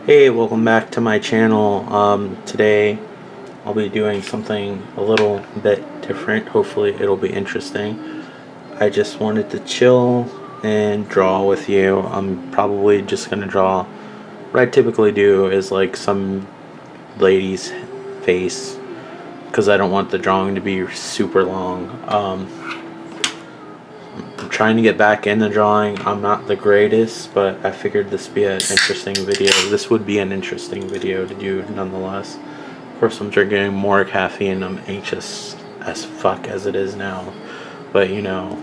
Hey, welcome back to my channel. Today I'll be doing something a little bit different. Hopefully it'll be interesting. I just wanted to chill and draw with you. I'm probably just gonna draw. What I typically do is like some lady's face because I don't want the drawing to be super long. I'm trying to get back into drawing. I'm not the greatest, but I figured this would be an interesting video. This would be an interesting video to do nonetheless. Of course, I'm drinking more caffeine. I'm anxious as fuck as it is now. But, you know,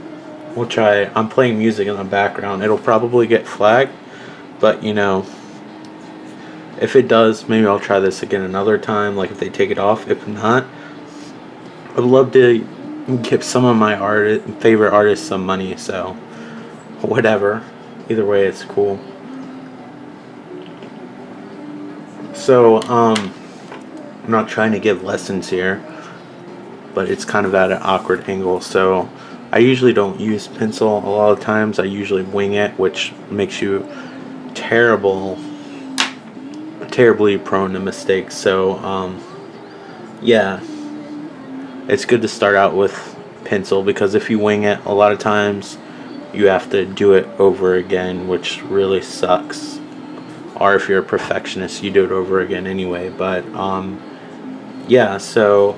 we'll try. I'm playing music in the background. It'll probably get flagged. But, you know, if it does, maybe I'll try this again another time. Like, if they take it off. If not, I'd love to give some of my favorite artists some money, so whatever. Either way, it's cool. So I'm not trying to give lessons here, but it's kind of at an awkward angle. So I usually don't use pencil. A lot of times I usually wing it, which makes you terribly prone to mistakes. So yeah, it's good to start out with pencil, because if you wing it, a lot of times you have to do it over again, which really sucks. Or if you're a perfectionist, you do it over again anyway. But yeah, so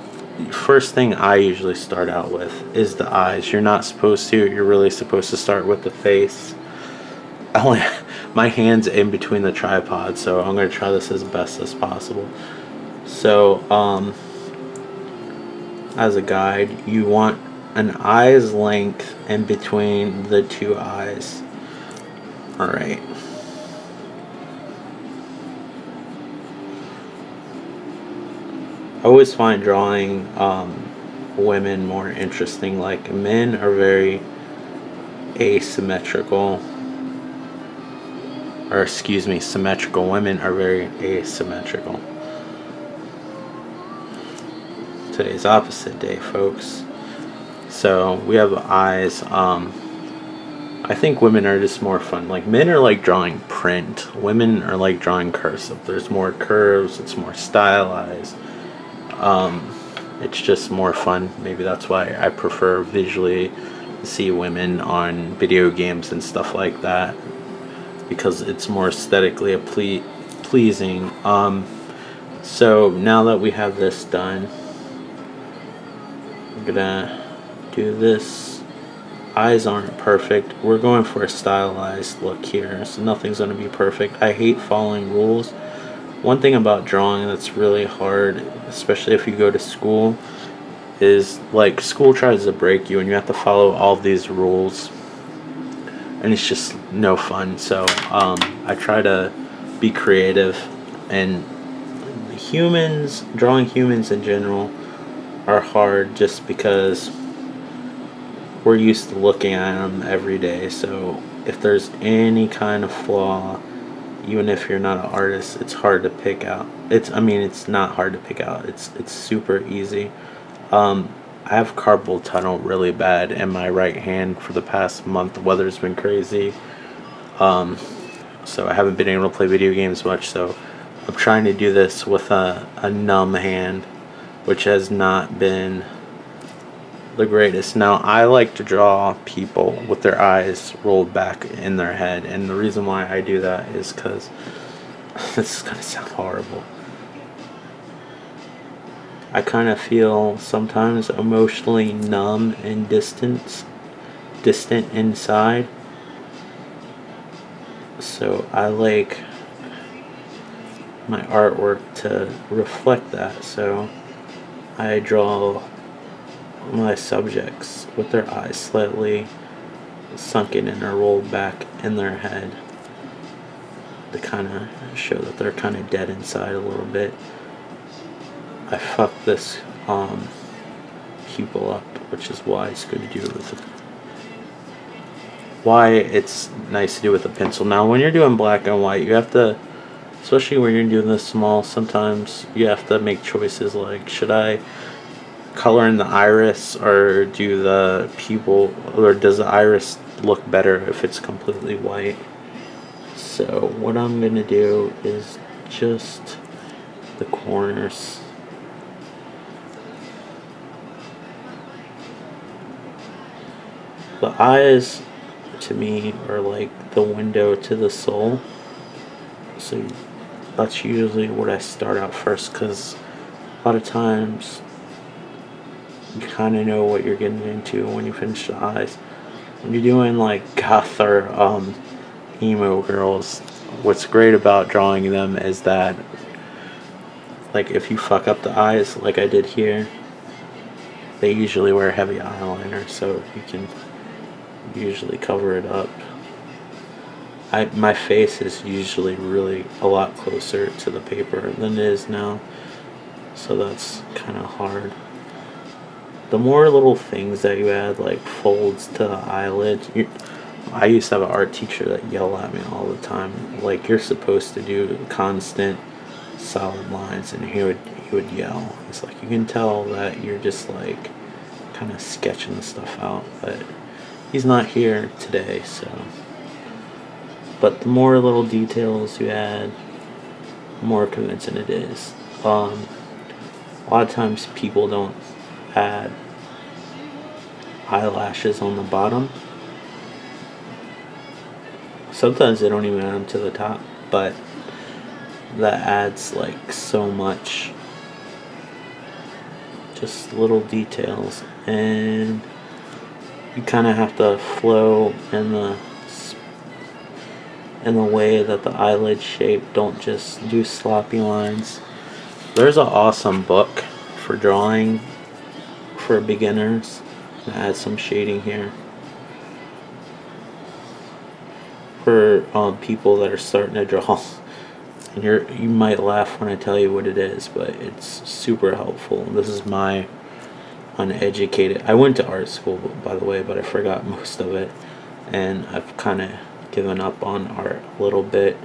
first thing I usually start out with is the eyes. You're not supposed to. You're really supposed to start with the face. My hand's in between the tripod, so I'm going to try this as best as possible. So as a guide, you want an eye's length in between the two eyes. Alright. I always find drawing women more interesting. Like, men are very asymmetrical. Or excuse me, symmetrical. Women are very asymmetrical. Today's opposite day, folks. So we have eyes. I think women are just more fun. Like, men are like drawing print. Women are like drawing cursive. There's more curves. It's more stylized. It's just more fun. Maybe that's why I prefer visually to see women on video games and stuff like that, because it's more aesthetically pleasing. So now that we have this done, I'm gonna do this. Eyes aren't perfect. We're going for a stylized look here, so nothing's gonna be perfect. I hate following rules. One thing about drawing that's really hard, especially if you go to school, is like school tries to break you and you have to follow all these rules, and it's just no fun. So I try to be creative, and drawing humans in general are hard just because we're used to looking at them every day. So if there's any kind of flaw, even if you're not an artist, it's hard to pick out. It's not hard to pick out. It's super easy. I have carpal tunnel really bad in my right hand for the past month. The weather's been crazy. So I haven't been able to play video games much. So I'm trying to do this with a numb hand, which has not been the greatest. Now, I like to draw people with their eyes rolled back in their head, and the reason why I do that is because this is gonna sound horrible. I kind of feel sometimes emotionally numb and distant inside. So I like my artwork to reflect that. So I draw my subjects with their eyes slightly sunken and or rolled back in their head to kind of show that they're kind of dead inside a little bit. I fucked this pupil up, which is why it's good to do it with why it's nice to do with a pencil. Now, when you're doing black and white, you have to, especially when you're doing this small, sometimes you have to make choices like, should I color in the iris or do the pupil, or does the iris look better if it's completely white? So what I'm gonna do is just the corners. The eyes, to me, are like the window to the soul. So that's usually what I start out first, because a lot of times you kind of know what you're getting into when you finish the eyes. When you're doing like goth or emo girls, what's great about drawing them is that, like, if you fuck up the eyes like I did here, they usually wear heavy eyeliner, so you can usually cover it up. My face is usually really a lot closer to the paper than it is now, so that's kind of hard. The more little things that you add, like folds to the eyelids, I used to have an art teacher that yelled at me all the time, like, you're supposed to do constant solid lines, and he would yell. It's like, you can tell that you're just like kind of sketching the stuff out, but he's not here today, so. But the more little details you add, the more convincing it is. A lot of times people don't add eyelashes on the bottom. Sometimes they don't even add them to the top, but that adds like so much. Just little details, and you kind of have to flow in the way that the eyelid shape. Don't just do sloppy lines. There's an awesome book for drawing for beginners. Add some shading here for people that are starting to draw. And you might laugh when I tell you what it is, but it's super helpful. This is my uneducated. I went to art school, by the way, but I forgot most of it, and I've kind of given up on art a little bit.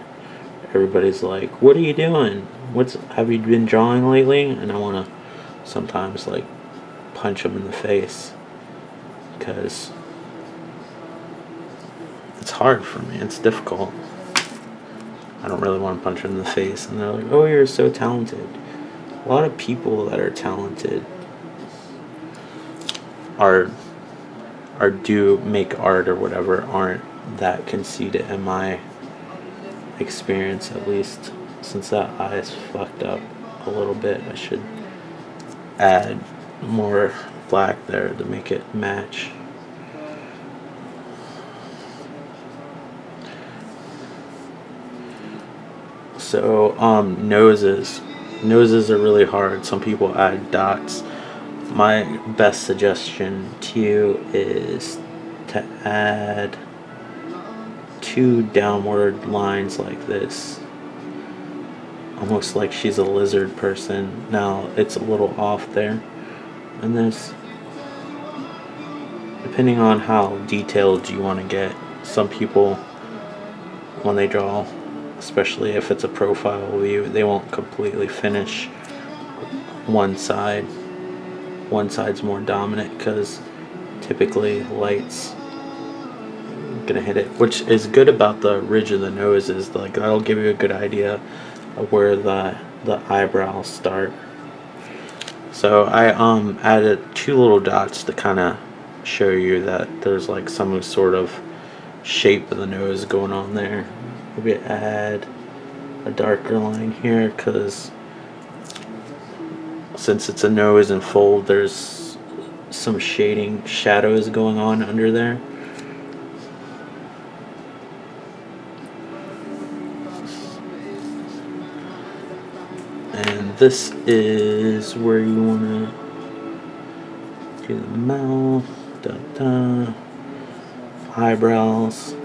Everybody's like, "What are you doing? Have you been drawing lately?" And I want to sometimes like punch them in the face, because it's hard for me. It's difficult. I don't really want to punch them in the face, and they're like, "Oh, you're so talented." A lot of people that are talented do make art or whatever aren't that conceited, in my experience, at least. Since that eye is fucked up a little bit, I should add more black there to make it match. So noses are really hard. Some people add dots. My best suggestion to you is to add 2 downward lines like this, almost like she's a lizard person. Now it's a little off there, and this, depending on how detailed you want to get. Some people, when they draw, especially if it's a profile view, they won't completely finish one side. One side's more dominant because typically light's gonna hit it, which is good about the ridge of the nose. Is like, that'll give you a good idea of where the eyebrows start. So I added 2 little dots to kind of show you that there's like some sort of shape of the nose going on there. Maybe add a darker line here, because since it's a nose and fold, there's some shadows going on under there. And this is where you want to do the mouth, eyebrows.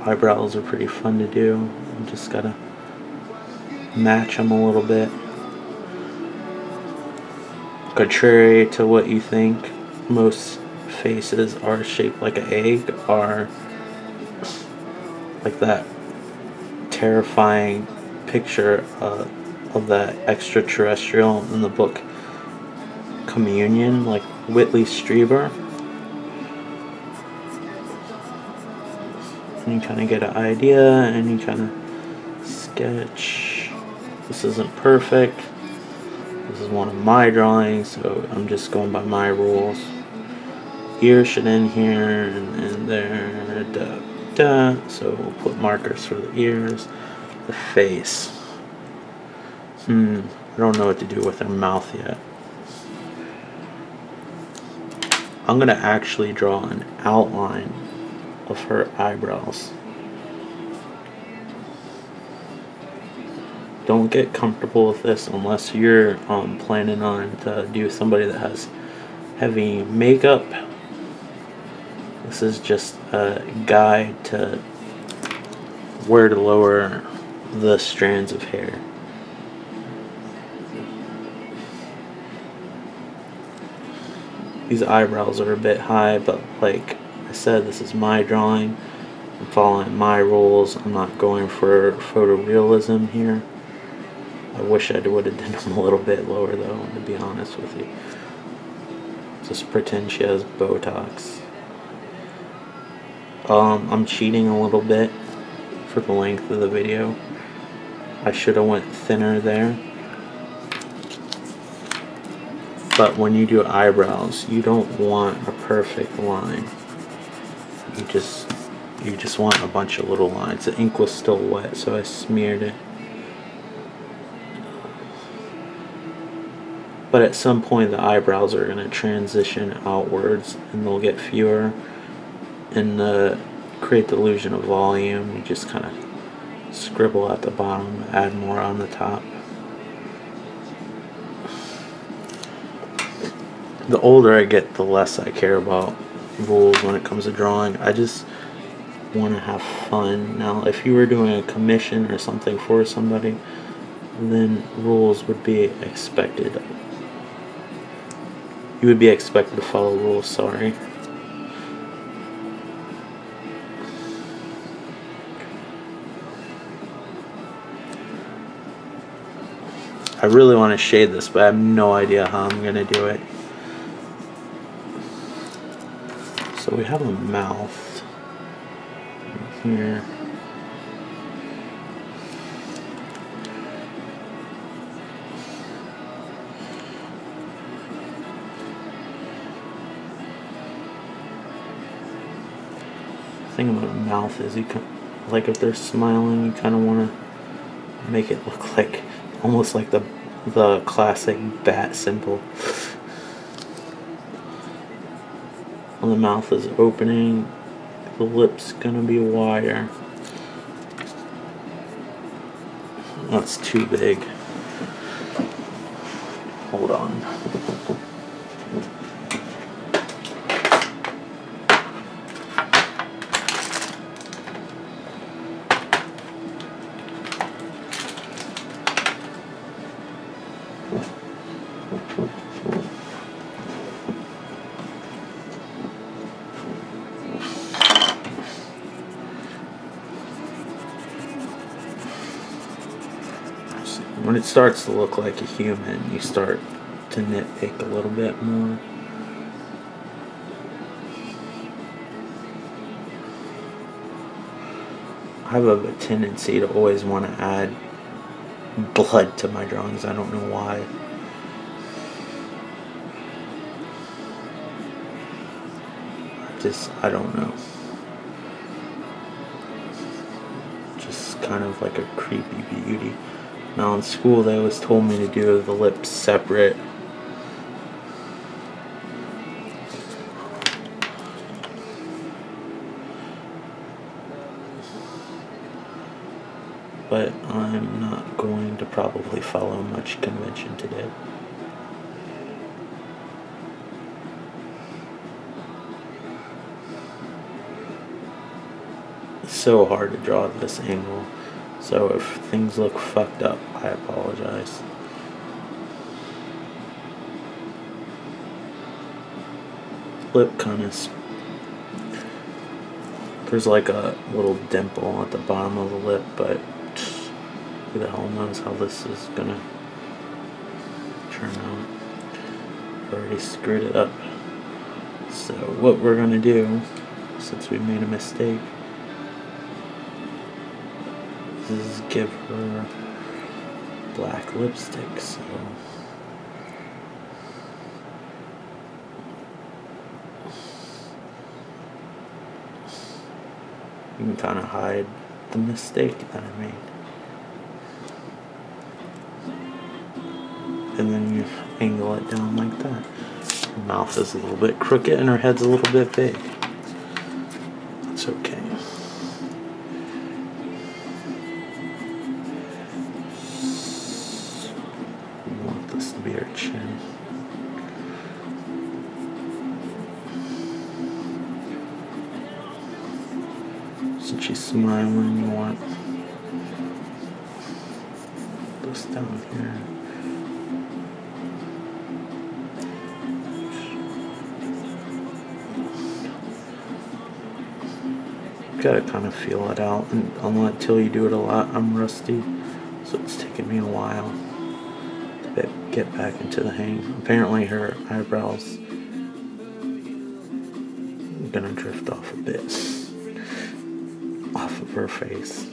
Eyebrows are pretty fun to do. You just gotta match them a little bit. Contrary to what you think, most faces are shaped like an egg, are like that terrifying picture of that extraterrestrial in the book Communion, like Whitley Strieber. And you kind of get an idea, and you kind of sketch. This isn't perfect. This is one of my drawings, so I'm just going by my rules. Ear should end here and there. So we'll put markers for the ears. The face. I don't know what to do with her mouth yet. I'm going to actually draw an outline of her eyebrows. Don't get comfortable with this unless you're planning on to do somebody that has heavy makeup. This is just a guide to where to lower the strands of hair. These eyebrows are a bit high, but like I said, this is my drawing. I'm following my rules. I'm not going for photorealism here. I wish I would have done them a little bit lower though, to be honest with you. Just pretend she has Botox. I'm cheating a little bit for the length of the video. I should have went thinner there. But when you do eyebrows, you don't want a perfect line. You just want a bunch of little lines. The ink was still wet, so I smeared it. But at some point the eyebrows are going to transition outwards and they'll get fewer. And create the illusion of volume, you just kind of scribble at the bottom, add more on the top. The older I get, the less I care about rules when it comes to drawing. I just want to have fun. Now, if you were doing a commission or something for somebody, then rules would be expected. You would be expected to follow rules, sorry. I really want to shade this, but I have no idea how I'm going to do it. So we have a mouth here. The thing about a mouth is you can, like if they're smiling, you kind of want to make it look like almost like the classic bat symbol. When the mouth is opening, the lip's gonna be wider. That's too big. Hold on. When it starts to look like a human, you start to nitpick a little bit more. I have a tendency to always want to add blood to my drawings. I don't know why. I don't know. Just kind of like a creepy beauty. Now in school they always told me to do the lips separate. But I'm not going to probably follow much convention today. It's so hard to draw at this angle. So if things look fucked up, I apologize. Lip kind of... There's like a little dimple at the bottom of the lip, but who the hell knows how this is gonna turn out. I've already screwed it up. So what we're gonna do, since we made a mistake, is give her black lipstick, so you can kind of hide the mistake that I made. And then you angle it down like that. Her mouth is a little bit crooked and her head's a little bit big. It's okay. We want this to be her chin. Since she's smiling, you want this down here. Gotta kind of feel it out, and until you do it a lot, I'm rusty, so it's taken me a while to get back into the hang. Apparently her eyebrows are gonna drift off a bit off of her face.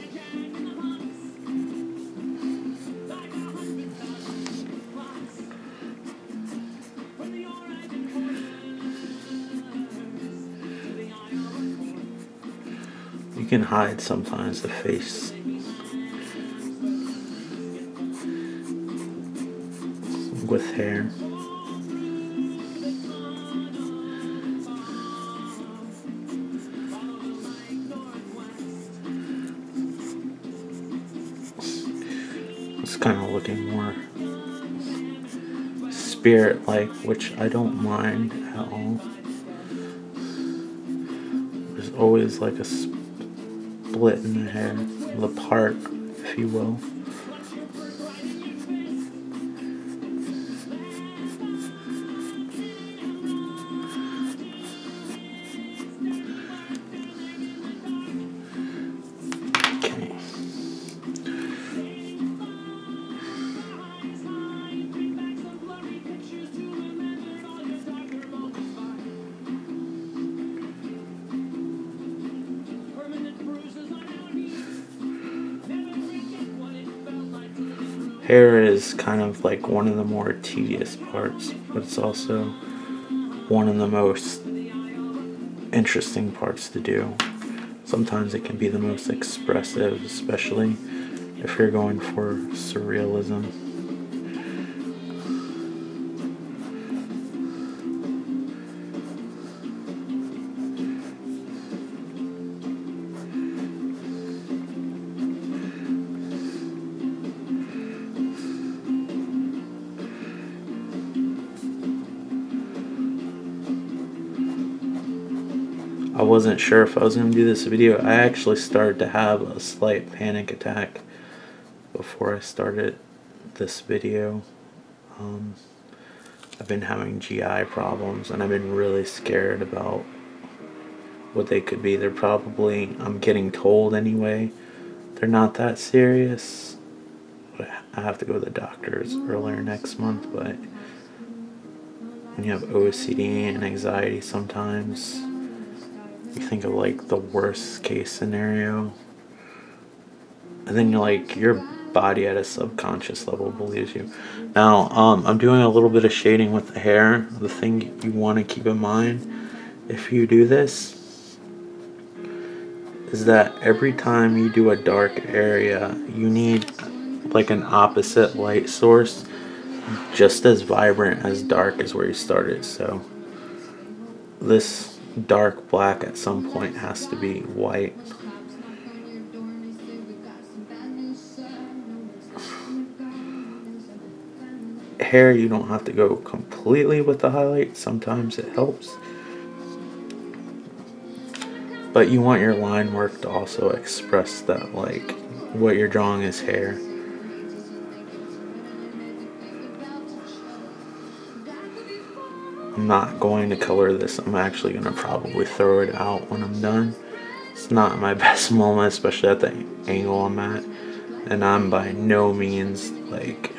You can hide sometimes the face with hair. It's kind of looking more spirit-like, which I don't mind at all. There's always like a split in the hair, the part, if you will. Okay. Hair is kind of like one of the more tedious parts, but it's also one of the most interesting parts to do. Sometimes it can be the most expressive, especially if you're going for surrealism. I wasn't sure if I was going to do this video. I actually started to have a slight panic attack before I started this video. I've been having GI problems and I've been really scared about what they could be. They're probably, I'm getting told anyway, they're not that serious. But I have to go to the doctors earlier next month, but when you have OCD and anxiety sometimes, you think of like the worst case scenario, and then you're like, your body at a subconscious level believes you. Now I'm doing a little bit of shading with the hair. The thing you want to keep in mind if you do this is that every time you do a dark area, you need like an opposite light source just as vibrant as dark is where you started. So this dark black at some point has to be white. Hair, you don't have to go completely with the highlight. Sometimes it helps, but you want your line work to also express that, like, what you're drawing is hair. I'm not going to color this. I'm actually going to probably throw it out when I'm done. It's not my best moment, especially at the angle I'm at. And I'm by no means like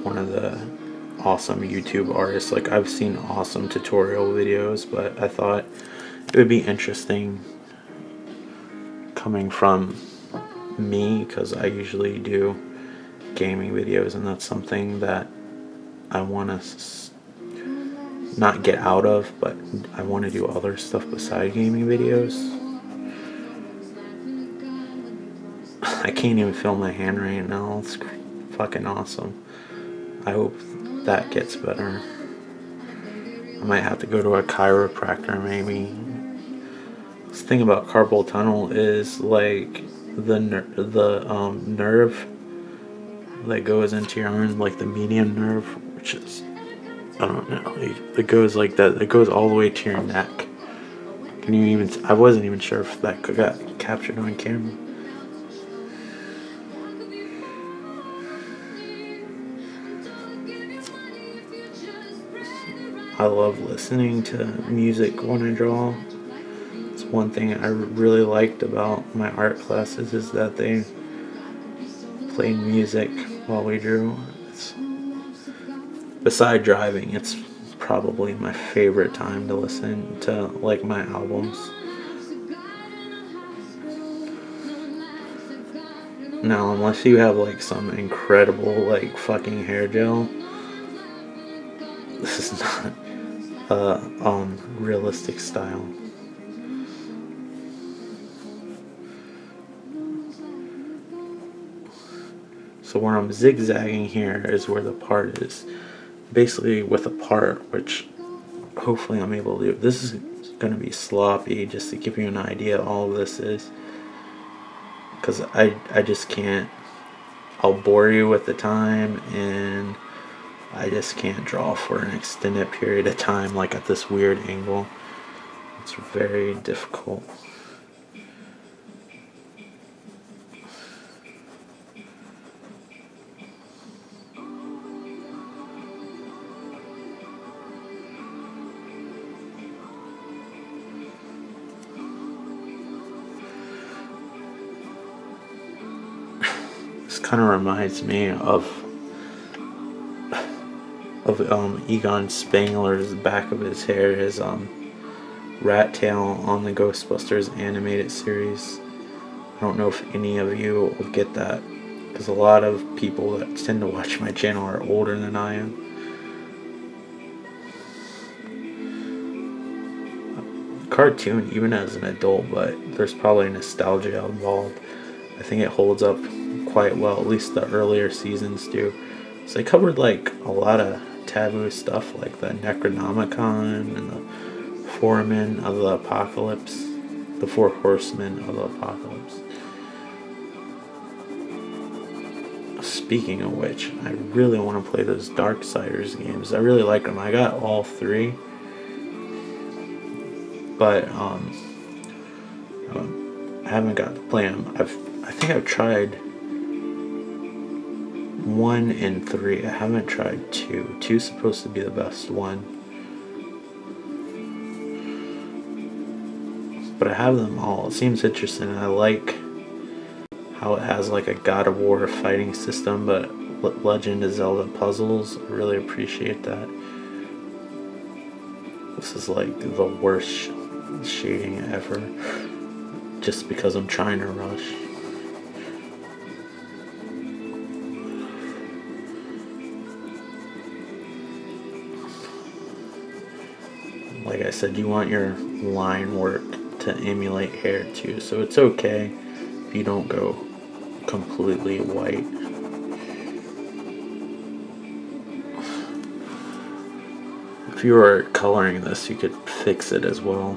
one of the awesome YouTube artists. Like, I've seen awesome tutorial videos, but I thought it would be interesting coming from me, because I usually do gaming videos, and that's something that I want to not get out of, but I want to do other stuff beside gaming videos. I can't even feel my hand right now. It's fucking awesome. I hope that gets better. I might have to go to a chiropractor maybe. The thing about carpal tunnel is like the nerve that goes into your arm, like the median nerve, which is, I don't know, it goes like that. It goes all the way to your neck. Can you even? I wasn't even sure if that got captured on camera. I love listening to music when I draw. It's one thing I really liked about my art classes, is that they played music while we drew. Beside driving, it's probably my favorite time to listen to like my albums. Now, unless you have like some incredible like fucking hair gel, this is not realistic style. So where I'm zigzagging here is where the part is. Basically with a part, which hopefully I'm able to do. This is going to be sloppy, just to give you an idea all of this is. Because I just can't. I'll bore you with the time, and I just can't draw for an extended period of time, like at this weird angle. It's very difficult. This kind of reminds me of Egon Spengler's back of his hair, his rat tail on the Ghostbusters animated series. I don't know if any of you will get that, because a lot of people that tend to watch my channel are older than I am. Cartoon even as an adult, but there's probably nostalgia involved. I think it holds up quite well, at least the earlier seasons do. So they covered like a lot of taboo stuff, like the Necronomicon and the Foremen of the Apocalypse, the Four Horsemen of the Apocalypse. Speaking of which, I really want to play those Darksiders games. I really like them. I got all three, but I haven't got to play them. I think I've tried 1 and 3. I haven't tried 2. 2's supposed to be the best one. But I have them all. It seems interesting. I like how it has like a God of War fighting system, but Legend of Zelda puzzles. I really appreciate that. This is like the worst shading ever, just because I'm trying to rush. Like I said, you want your line work to emulate hair too, so it's okay if you don't go completely white. If you were coloring this, you could fix it as well.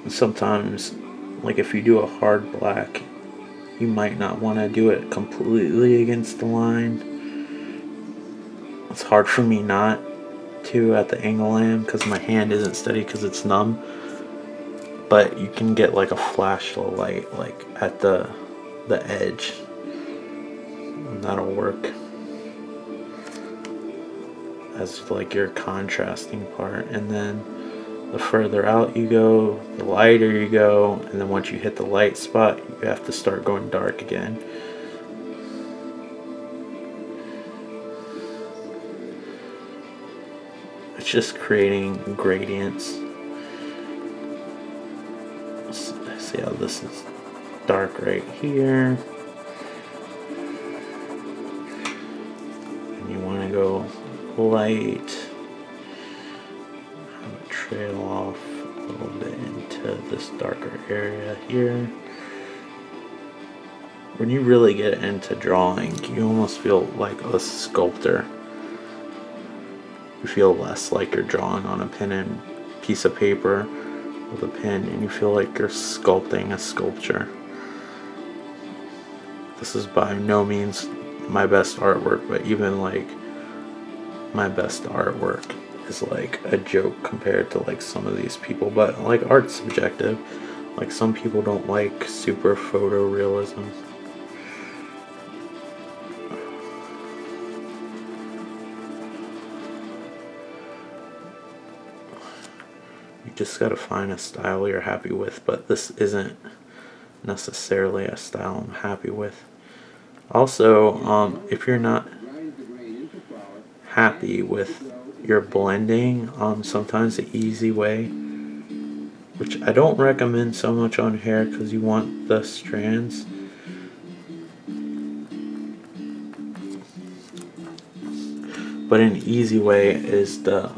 Sometimes, like if you do a hard black, you might not want to do it completely against the line. It's hard for me not to at the angle I am, because my hand isn't steady because it's numb. But you can get like a flash of light like at the edge, and that'll work as like your contrasting part. And then the further out you go, the lighter you go, and then once you hit the light spot, you have to start going dark again. It's just creating gradients. Let's see how this is dark right here. And you want to go light, have it trail off a little bit into this darker area here. When you really get into drawing, you almost feel like a sculptor. You feel less like you're drawing on a pen and piece of paper with a pen, and you feel like you're sculpting a sculpture. This is by no means my best artwork, but even like my best artwork is like a joke compared to like some of these people. But like, art's subjective. Like, some people don't like super photorealism. You just gotta find a style you're happy with, but this isn't necessarily a style I'm happy with. Also, if you're not happy with your blending, sometimes the easy way, which I don't recommend so much on hair because you want the strands, but an easy way is the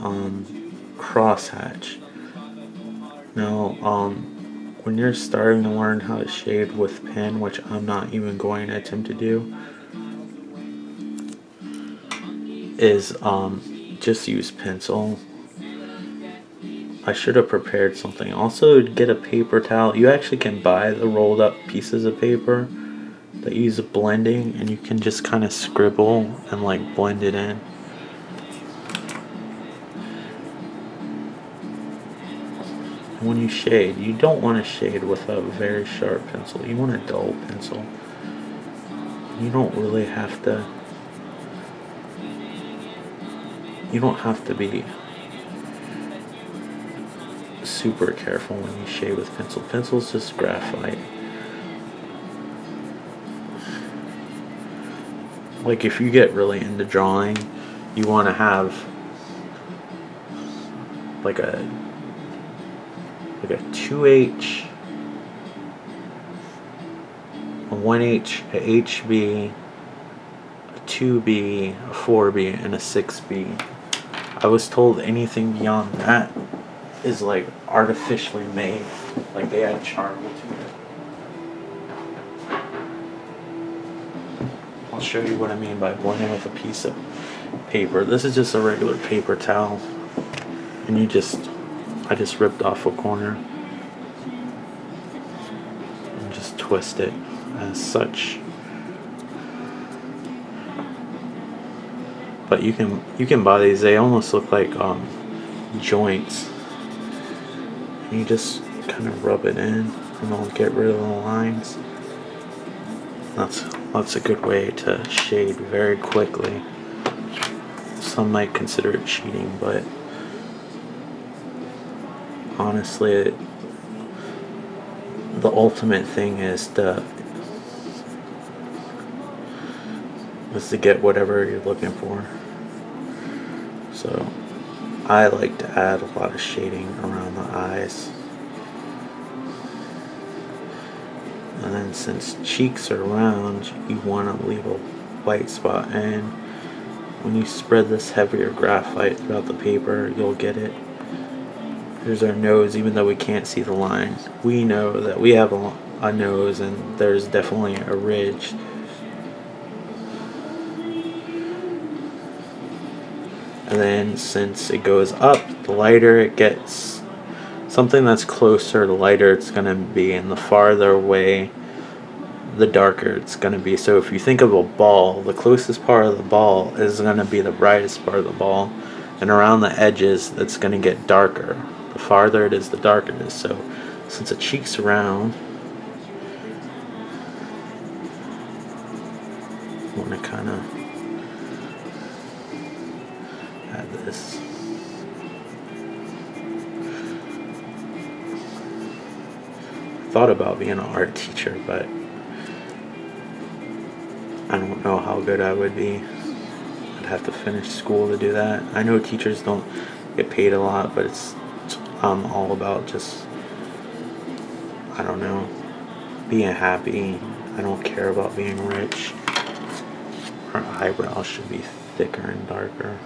crosshatch. Now, when you're starting to learn how to shade with pen, which I'm not even going to attempt to do, is just use pencil. I should have prepared something. Also, get a paper towel. You actually can buy the rolled up pieces of paper that use blending, and you can just kind of scribble and like blend it in. When you shade, you don't want to shade with a very sharp pencil. You want a dull pencil. You don't really have to. You don't have to be super careful when you shade with pencil. Pencil's just graphite. Like, if you get really into drawing, you want to have like a 2H, a 1H, a HB, a 2B, a 4B, and a 6B. I was told anything beyond that is like artificially made, like they add charcoal to it. I'll show you what I mean by blending with a piece of paper. This is just a regular paper towel, and I just ripped off a corner and just twist it as such. But you can buy these. They almost look like joints. And you just kind of rub it in, and it'll get rid of the lines. That's a good way to shade very quickly. Some might consider it cheating, but honestly, the ultimate thing is to get whatever you're looking for. So I like to add a lot of shading around the eyes, and then since cheeks are round, you want to leave a white spot, and when you spread this heavier graphite throughout the paper, you'll get it. Here's our nose. Even though we can't see the line, we know that we have a nose, and there's definitely a ridge. And then since it goes up, the lighter it gets. Something that's closer, the lighter it's going to be, and the farther away, the darker it's going to be. So if you think of a ball, the closest part of the ball is going to be the brightest part of the ball, and around the edges it's going to get darker. The farther it is, the darker it is. So since the cheek's round, I want to kind of add this. I thought about being an art teacher, but I don't know how good I would be. I'd have to finish school to do that. I know teachers don't get paid a lot, but it's all about just, I don't know, being happy. I don't care about being rich. Her eyebrows should be thicker and darker.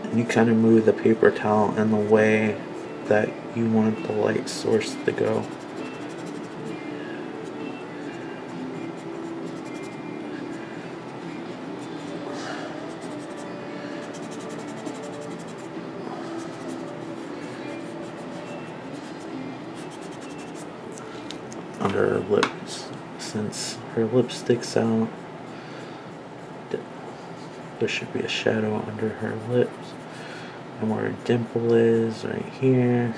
And you kind of move the paper towel in the way that you want the light source to go. Under her lips, since her lip sticks out, there should be a shadow under her lips. And where her dimple is, right here.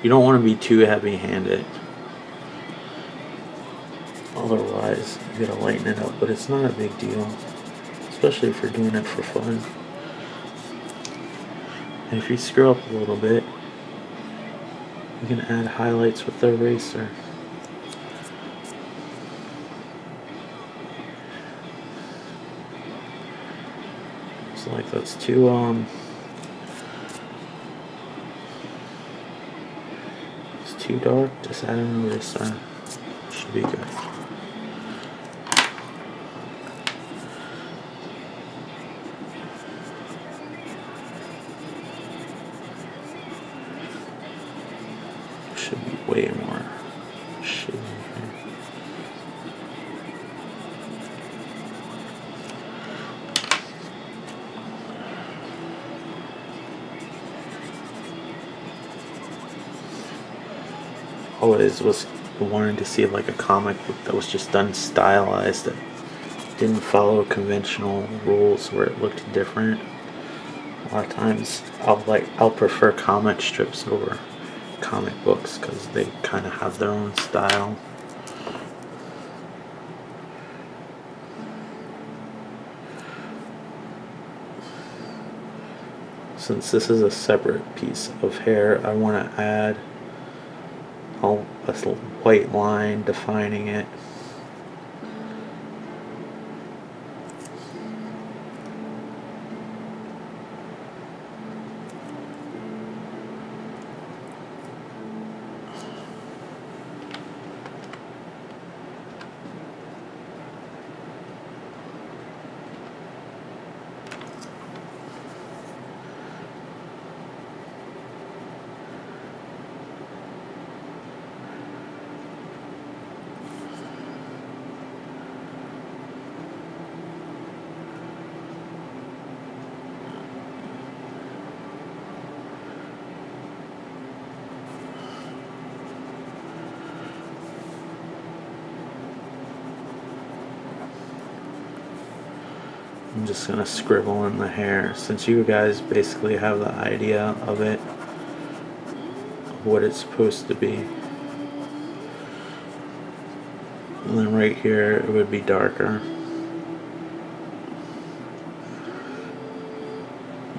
You don't want to be too heavy-handed, otherwise you gotta lighten it up, but it's not a big deal, especially if you're doing it for fun. And if you screw up a little bit, you can add highlights with the eraser. So like that's too too dark, just add an eraser. Should be good. Should be way more shading here. Always was wanting to see like a comic book that was just done stylized, that didn't follow conventional rules where it looked different. A lot of times I'll prefer comic strips over comic books because they kind of have their own style. Since this is a separate piece of hair, I want to add a white line defining it. I'm just gonna scribble in the hair, since you guys basically have the idea of it, what it's supposed to be. And then right here it would be darker,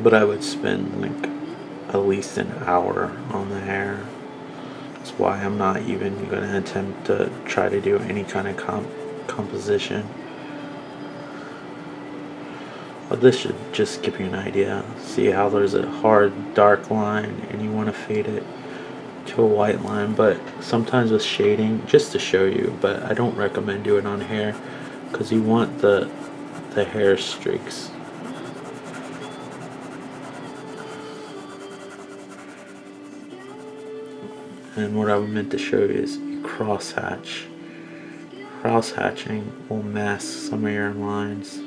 but I would spend like at least an hour on the hair. That's why I'm not even gonna attempt to try to do any kind of composition. But this should just give you an idea. See how there's a hard dark line and you want to fade it to a white line, but sometimes with shading, just to show you, but I don't recommend doing it on hair because you want the hair streaks. And what I meant to show you is you cross hatch. Cross hatching will mask some of your lines,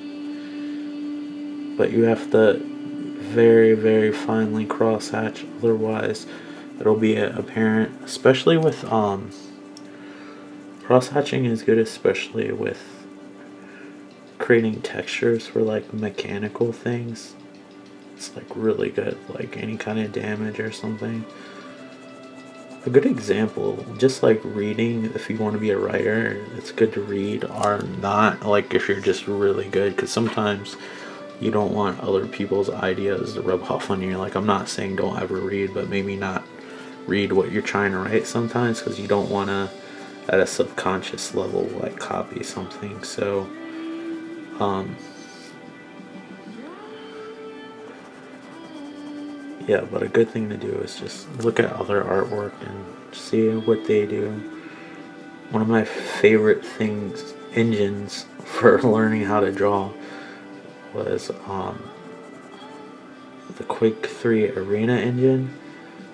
but you have to very, very finely cross hatch, otherwise it'll be apparent, especially with Cross-hatching is good, especially with creating textures for like mechanical things. It's like really good, like any kind of damage or something. A good example, just like reading, if you want to be a writer, it's good to read, or not like if you're just really good, because sometimes you don't want other people's ideas to rub off on you. Like, I'm not saying don't ever read, but maybe not read what you're trying to write sometimes, because you don't want to, at a subconscious level, like copy something. So yeah, but a good thing to do is just look at other artwork and see what they do. One of my favorite engines for learning how to draw was the Quake 3 Arena engine,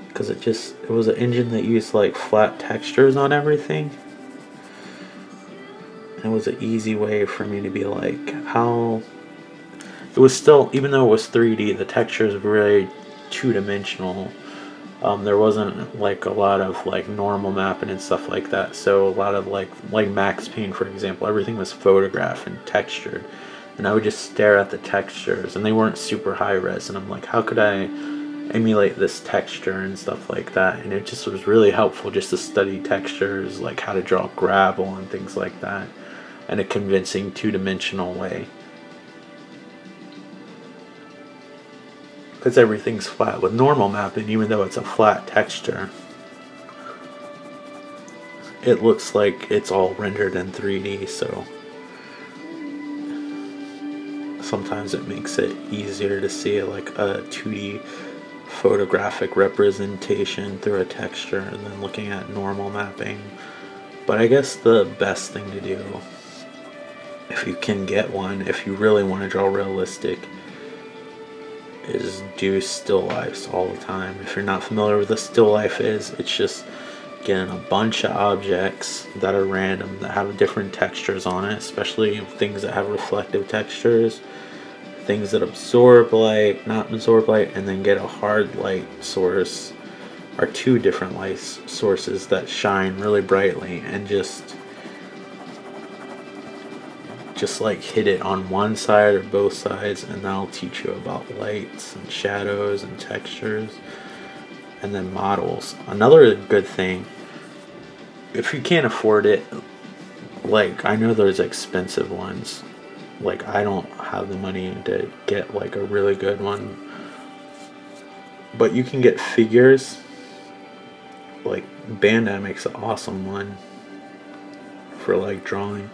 because it was an engine that used like flat textures on everything. And it was an easy way for me to be like, how it was still, even though it was 3D, the textures were very two-dimensional. There wasn't like a lot of like normal mapping and stuff like that, so a lot of like Max Payne, for example, everything was photographed and textured, and I would just stare at the textures, and they weren't super high res, and I'm like, how could I emulate this texture and stuff like that? And it just was really helpful just to study textures, like how to draw gravel and things like that in a convincing two-dimensional way. Because everything's flat. With normal mapping, even though it's a flat texture, it looks like it's all rendered in 3D, so sometimes it makes it easier to see like a 2D photographic representation through a texture than looking at normal mapping. But I guess the best thing to do, if you can get one, if you really want to draw realistic, is do still lifes all the time. If you're not familiar with what a still life is, it's just getting a bunch of objects that are random, that have different textures on it, especially things that have reflective textures, things that absorb light, not absorb light, and then get a hard light source, or two different light sources that shine really brightly, and just like hit it on one side or both sides, and that'll teach you about lights and shadows and textures. And then models. Another good thing, if you can't afford it, like I know there's expensive ones, like I don't have the money to get like a really good one, but you can get figures. Like Bandai makes an awesome one for like drawing.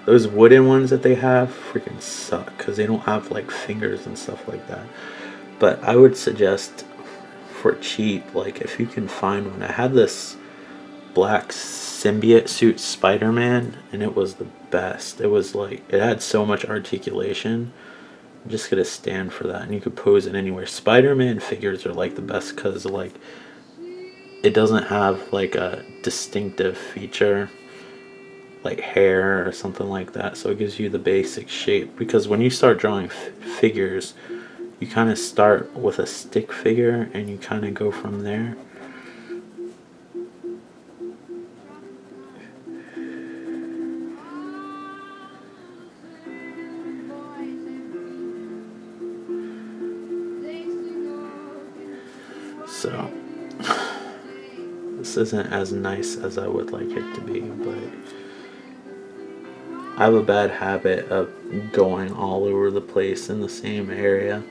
Those wooden ones that they have freaking suck because they don't have like fingers and stuff like that. But I would suggest for cheap, like if you can find one. I had this black symbiote suit Spider-Man, and it was the best. It was like, it had so much articulation. I'm just gonna stand for that, and you could pose it anywhere. Spider-Man figures are like the best because like it doesn't have like a distinctive feature like hair or something like that, so it gives you the basic shape. Because when you start drawing figures, you kind of start with a stick figure and you kind of go from there. So this isn't as nice as I would like it to be, but I have a bad habit of going all over the place in the same area.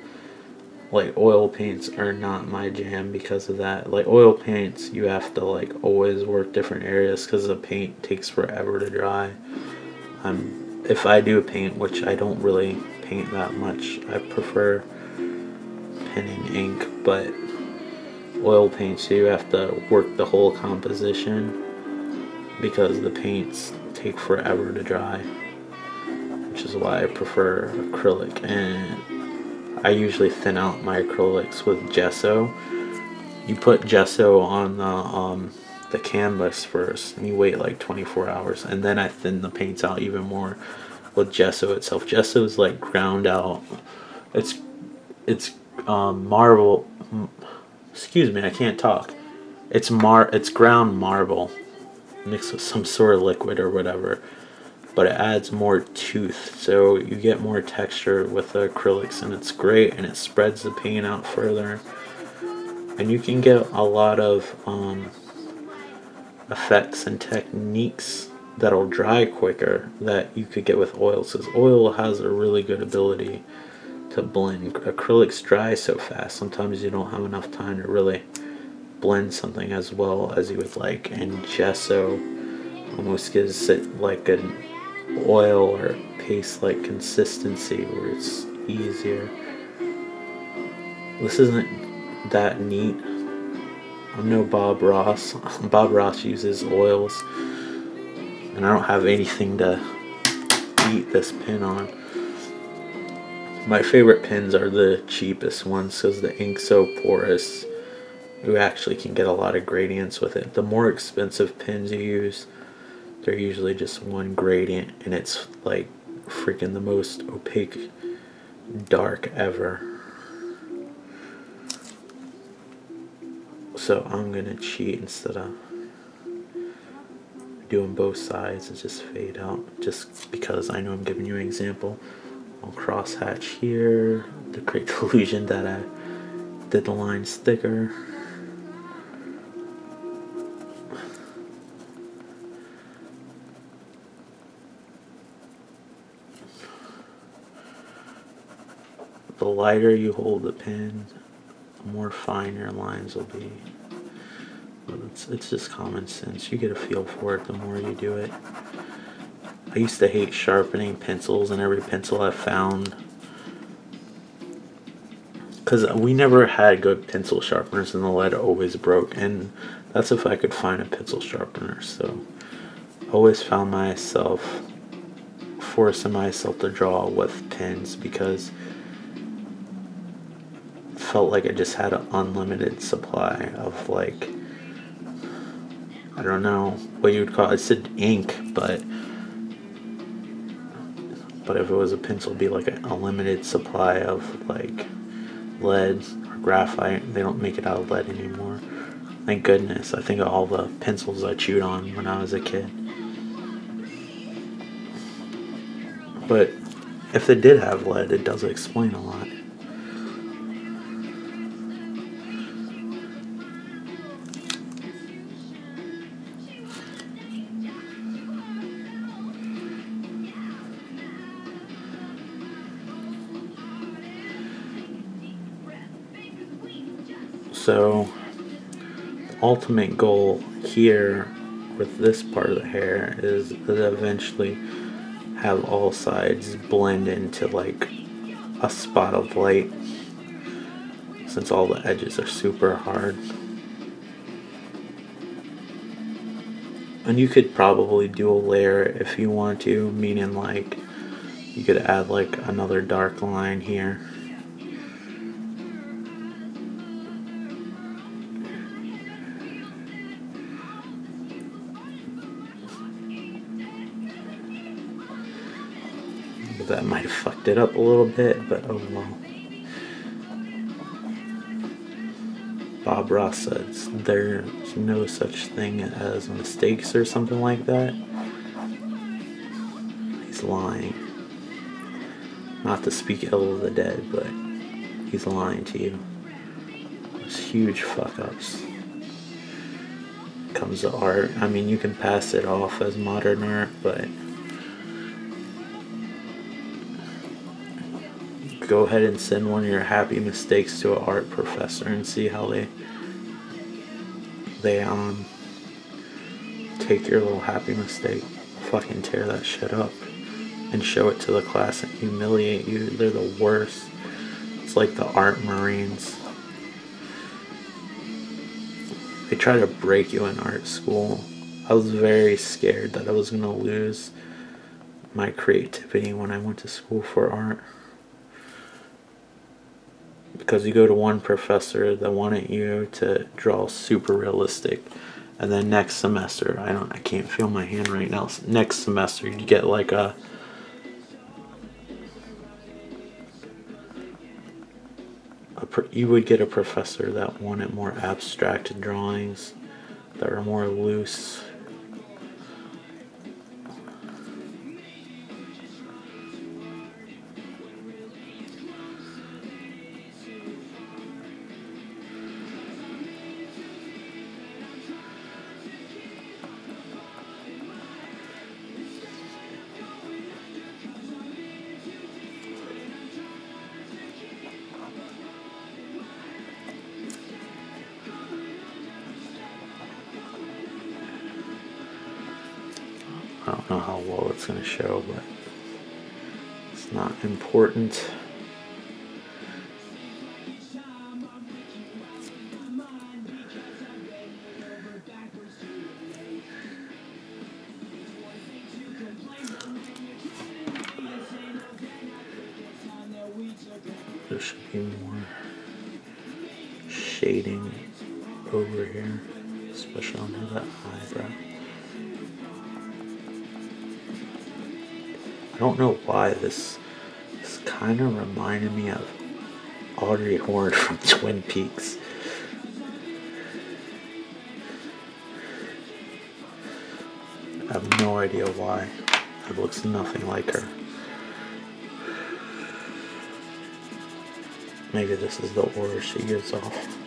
Like oil paints are not my jam because of that. Like oil paints, you have to like always work different areas because the paint takes forever to dry. If I do paint, which I don't really paint that much, I prefer penning ink, but oil paints, you have to work the whole composition because the paints take forever to dry, which is why I prefer acrylic. And I usually thin out my acrylics with gesso. You put gesso on the canvas first, and you wait like 24 hours, and then I thin the paints out even more with gesso itself. Gesso is like ground out. It's marble. Excuse me, I can't talk. It's ground marble. mixed with some sort of liquid or whatever, but it adds more tooth, so you get more texture with the acrylics, and it's great, and it spreads the paint out further, and you can get a lot of effects and techniques that'll dry quicker that you could get with oils, because oil has a really good ability to blend. Acrylics dry so fast, sometimes you don't have enough time to really blend something as well as you would like, and gesso almost gives it like an oil or paste like consistency where it's easier. This isn't that neat. I'm no Bob Ross. Bob Ross uses oils, and I don't have anything to eat this pin on. My favorite pins are the cheapest ones because the ink's so porous. You actually can get a lot of gradients with it. The more expensive pins you use, they're usually just one gradient, and it's like freaking the most opaque dark ever. So I'm gonna cheat, instead of doing both sides and just fade out, just because I know I'm giving you an example. I'll cross hatch here to create the illusion that I did the lines thicker. The lighter you hold the pen, the more fine your lines will be. But it's just common sense. You get a feel for it the more you do it. I used to hate sharpening pencils, and every pencil I found, because we never had good pencil sharpeners and the lead always broke, and that's if I could find a pencil sharpener. So I always found myself forcing myself to draw with pens because it felt like I just had an unlimited supply of, like, I don't know what you would call it. I said ink, but if it was a pencil, it'd be like a limited supply of like lead or graphite. They don't make it out of lead anymore. Thank goodness. I think of all the pencils I chewed on when I was a kid. But if they did have lead, it does explain a lot. So the ultimate goal here with this part of the hair is to eventually have all sides blend into like a spot of light, since all the edges are super hard. And you could probably do a layer if you want to, meaning like you could add like another dark line here. That might have fucked it up a little bit, but oh well. Bob Ross says there's no such thing as mistakes or something like that. He's lying. Not to speak ill of the dead, but he's lying to you. There's huge fuck ups. Comes to art. I mean, you can pass it off as modern art, but go ahead and send one of your happy mistakes to an art professor and see how they take your little happy mistake, fucking tear that shit up and show it to the class and humiliate you. They're the worst. It's like the art marines. They try to break you in art school. I was very scared that I was going to lose my creativity when I went to school for art. Because you go to one professor that wanted you to draw super realistic, and then next semester, I can't feel my hand right now. Next semester you get like you would get a professor that wanted more abstract drawings that were more loose, I don't know how well it's going to show, but it's not important. There should be more shading over here, especially under that eyebrow. I don't know why this kind of reminded me of Audrey Horne from Twin Peaks. I have no idea why. It looks nothing like her. Maybe this is the aura she gives off.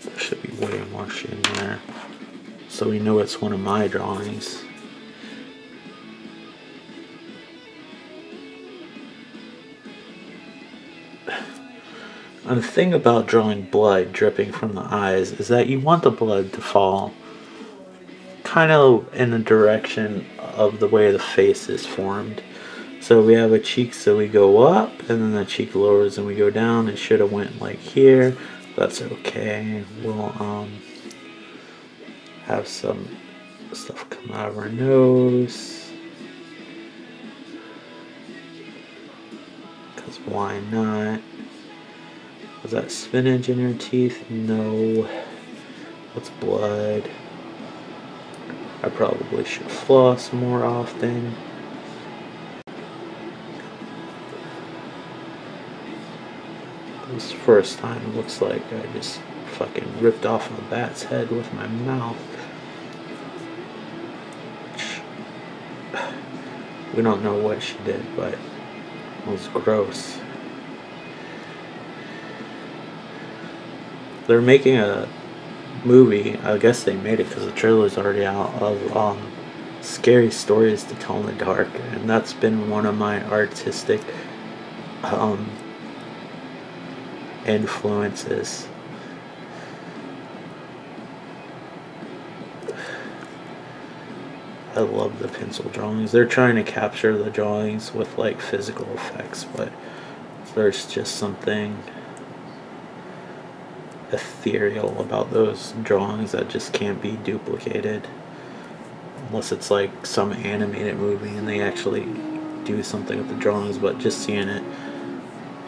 There should be way more shading there. So we know it's one of my drawings. And the thing about drawing blood dripping from the eyes is that you want the blood to fall kind of in the direction of the way the face is formed. So we have a cheek, so we go up, and then the cheek lowers and we go down. It should have went like here. That's okay. We'll have some stuff come out of our nose. Because why not? Was that spinach in her teeth? No. What's blood? I probably should floss more often. This first time it looks like I just fucking ripped off a bat's head with my mouth. We don't know what she did, but it was gross. They're making a movie, I guess they made it because the trailer's already out, of scary stories to tell in the dark, and that's been one of my artistic influences. I love the pencil drawings. They're trying to capture the drawings with like physical effects, but there's just something ethereal about those drawings that just can't be duplicated unless it's like some animated movie and they actually do something with the drawings. But just seeing it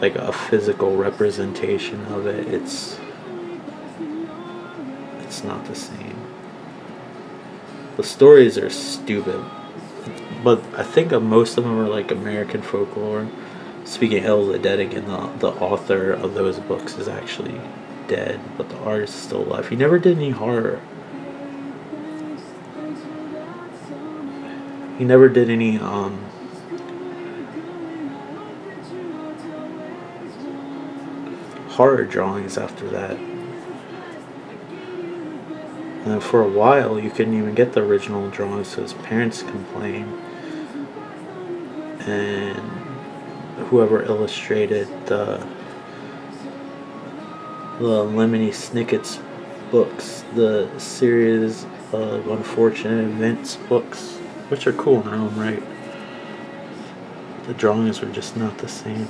like a physical representation of it, it's not the same. The stories are stupid, but I think most of them are like American folklore. Speaking of the dead again, the author of those books is actually dead, but the artist is still alive. He never did any horror. He never did any horror drawings after that. And for a while you couldn't even get the original drawings, so his parents complained, and whoever illustrated the Lemony Snicket's books, the series of Unfortunate Events books, which are cool in their own right, the drawings were just not the same.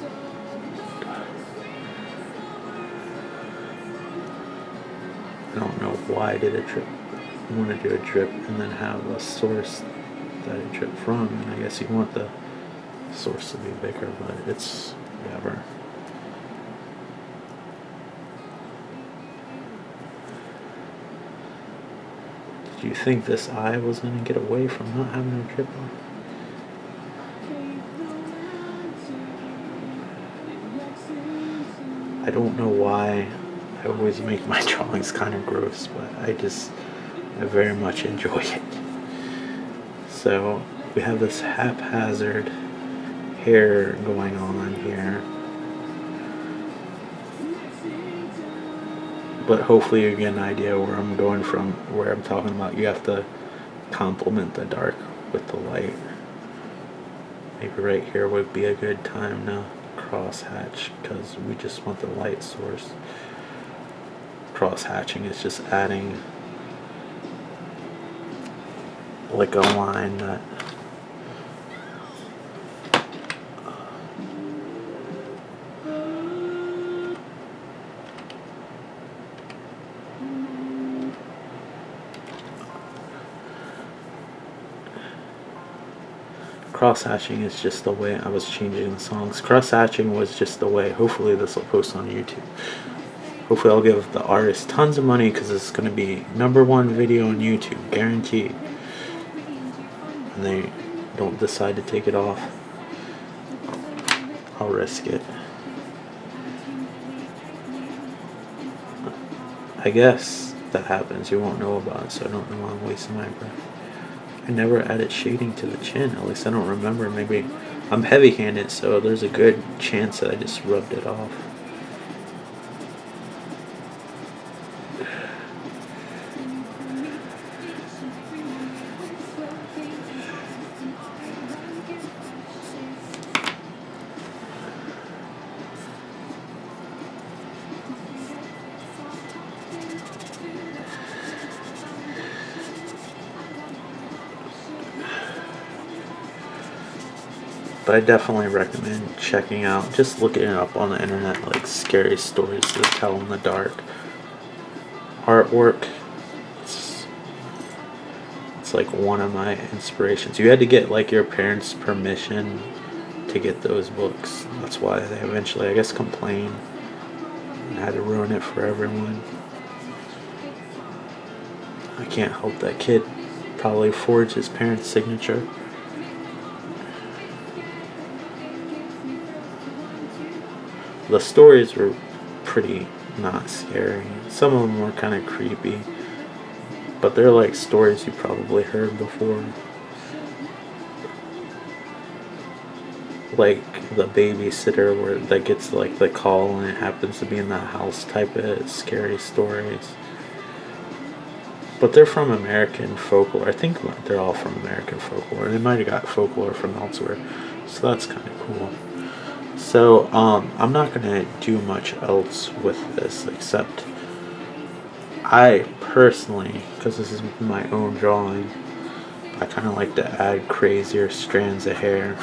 I don't know why I did a drip. I want to do a drip and then have a source that I drip from, and I guess you want the source to be bigger, but it's whatever. Did you think this eye was going to get away from not having a drip on? I don't know why I always make my drawings kind of gross, but I very much enjoy it. So we have this haphazard hair going on here, but hopefully you get an idea where I'm going from, where I'm talking about. You have to complement the dark with the light. Maybe right here would be a good time to cross hatch, because we just want the light source. Cross hatching is just adding like a line that cross-hatching is just the way I was changing the songs. Cross-hatching was just the way. Hopefully this will post on YouTube. Hopefully I'll give the artist tons of money because it's going to be #1 video on YouTube, guaranteed. And they don't decide to take it off, I'll risk it. I guess that happens. You won't know about it, so I don't know why I'm wasting my breath. I never added shading to the chin. At least I don't remember. Maybe I'm heavy-handed, so there's a good chance that I just rubbed it off. But I definitely recommend checking out, just looking it up on the internet, like scary stories to tell in the dark. Artwork, it's like one of my inspirations. You had to get like your parents' permission to get those books. That's why they eventually, I guess, complained and had to ruin it for everyone. I can't help that kid probably forged his parents' signature. The stories were pretty not scary. Some of them were kind of creepy, but they're like stories you probably heard before. Like the babysitter where that gets like the call and it happens to be in the house type of scary stories. But they're from American folklore. I think they're all from American folklore. They might have got folklore from elsewhere, so that's kind of cool. So, I'm not going to do much else with this, except I personally, because this is my own drawing, I kind of like to add crazier strands of hair.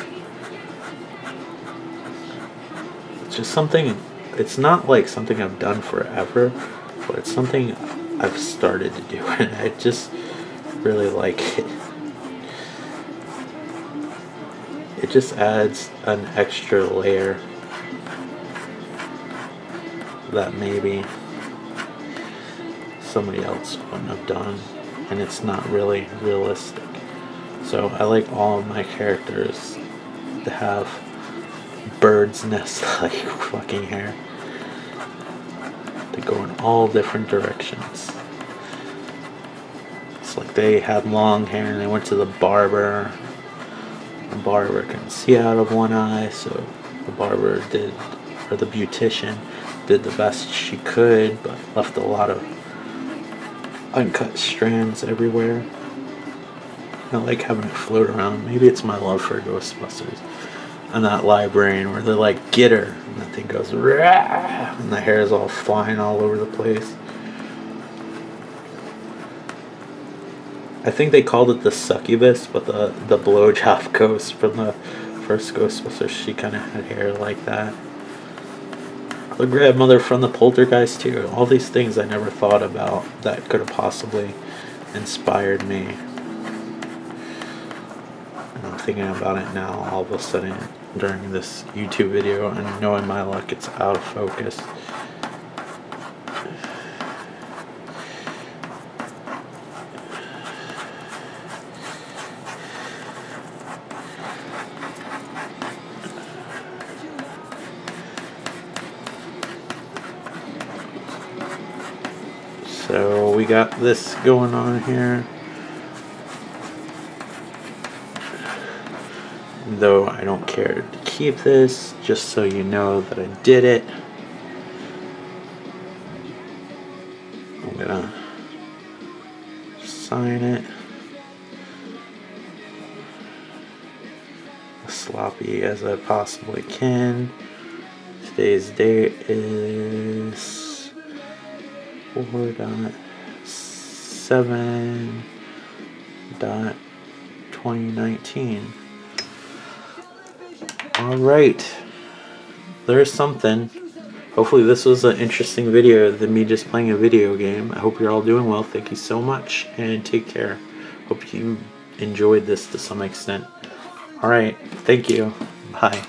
It's just something, it's not like something I've done forever, but it's something I've started to do, and I just really like it. It just adds an extra layer that maybe somebody else wouldn't have done, and it's not really realistic. So I like all of my characters to have bird's nest like fucking hair, to go in all different directions. It's like they had long hair and they went to the barber. The barber couldn't see out of one eye, so the barber did, or the beautician did the best she could, but left a lot of uncut strands everywhere. I like having it float around. Maybe it's my love for Ghostbusters and that librarian where they're like, get her, and that thing goes rah, and the hair is all flying all over the place. I think they called it the succubus, but the blowjob ghost from the first Ghostbusters, she kind of had hair like that. The grandmother from the Poltergeist too. All these things I never thought about that could have possibly inspired me. And I'm thinking about it now all of a sudden during this YouTube video, and knowing my luck, it's out of focus. So we got this going on here. Though I don't care to keep this, just so you know that I did it. I'm gonna sign it. As sloppy as I possibly can. Today's date is 4.7. 2019. Alright. There's something. Hopefully this was an interesting video than me just playing a video game. I hope you're all doing well. Thank you so much and take care. Hope you enjoyed this to some extent. Alright. Thank you. Bye.